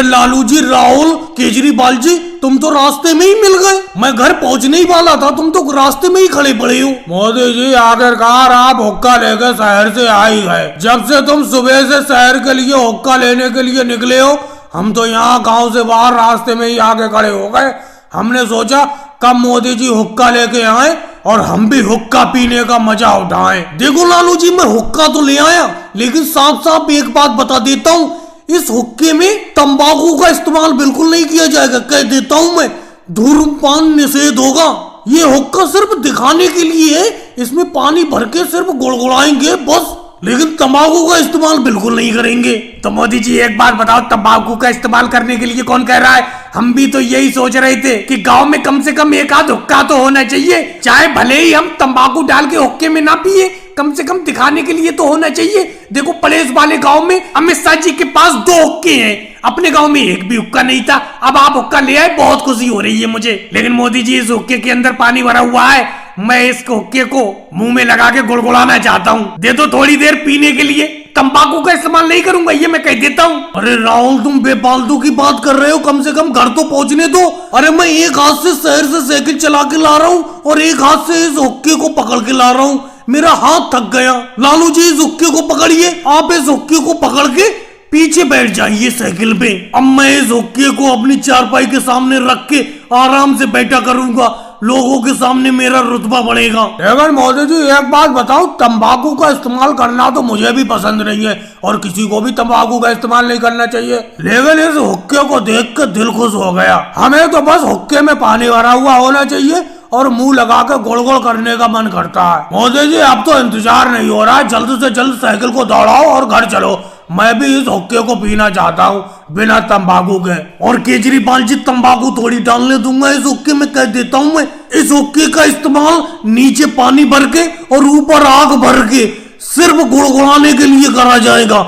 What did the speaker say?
लालू जी, राहुल, केजरीवाल जी, तुम तो रास्ते में ही मिल गए। मैं घर पहुंचने ही वाला था, तुम तो रास्ते में ही खड़े पड़े हो। मोदी जी, आखिरकार आप हुक्का लेकर शहर से आ ही गए। जब से तुम सुबह से शहर के लिए हुक्का लेने के लिए निकले हो, हम तो यहाँ गांव से बाहर रास्ते में ही आके खड़े हो गए। हमने सोचा कब मोदी जी हुक्का लेके आए और हम भी हुक्का पीने का मजा उठाएं। देखो लालू जी, मैं हुक्का तो ले आया, लेकिन साफ साफ एक बात बता देता हूँ, इस हुक्के में तंबाकू का इस्तेमाल बिल्कुल नहीं किया जाएगा। कह देता हूं मैं, धूम्रपान निषेध होगा। ये हुक्का सिर्फ दिखाने के लिए है, इसमें पानी भर के सिर्फ गुड़गुड़ाएंगे बस, लेकिन तंबाकू का इस्तेमाल बिल्कुल नहीं करेंगे। तो मोदी जी एक बात बताओ, तंबाकू का इस्तेमाल करने के लिए कौन कह रहा है? हम भी तो यही सोच रहे थे कि गांव में कम से कम एक आध हुक्का तो होना चाहिए, चाहे भले ही हम तंबाकू डाल के हुक्के में ना पिए, कम से कम दिखाने के लिए तो होना चाहिए। देखो पड़ोस वाले गांव में अमित शाह जी के पास 2 हुक्के हैं, अपने गांव में एक भी हुक्का नहीं था। अब आप हुक्का ले आए, बहुत खुशी हो रही है मुझे। लेकिन मोदी जी, इस हुक्के के अंदर पानी भरा हुआ है, मैं इस हुक्के को मुंह में लगा के गुड़गुड़ाना चाहता हूँ। दे दो थोड़ी देर पीने के लिए, तंबाकू का इस्तेमाल नहीं करूंगा, ये मैं कह देता हूँ। अरे राहुल, तुम बेफालतू की बात कर रहे हो, कम से कम घर तो पहुंचने दो। अरे मैं एक हाथ से शहर से साइकिल चला के ला रहा हूँ और एक हाथ से इस हुक्के को पकड़ के ला रहा हूँ, मेरा हाथ थक गया। लालू जी, इस हुक्के को पकड़िए, आप इस हुक्के को पकड़ के पीछे बैठ जाइए साइकिल पे। अब मैं इस हुक्के को अपनी चारपाई के सामने रख के आराम से बैठा करूंगा, लोगों के सामने मेरा रुतबा बढ़ेगा। लेकिन मोदी जी एक बात बताओ, तंबाकू का इस्तेमाल करना तो मुझे भी पसंद नहीं है और किसी को भी तंबाकू का इस्तेमाल नहीं करना चाहिए, लेकिन इस हुक्के को देख कर दिल खुश हो गया। हमें तो बस हुक्के में पानी भरा हुआ होना चाहिए और मुंह लगा कर गोल गोल करने का मन करता है। मोदी जी, अब तो इंतजार नहीं हो रहा है, जल्द से जल्द साइकिल को दौड़ाओ और घर चलो। मैं भी इस हुक्के को पीना चाहता हूँ बिना तंबाकू के। और केजरीवाल जी, तंबाकू थोड़ी डालने दूंगा इस हुक्के में, कह देता हूँ मैं। इस हुक्के का इस्तेमाल नीचे पानी भर के और ऊपर आग भर के सिर्फ गुड़गुड़ाने के लिए करा जाएगा।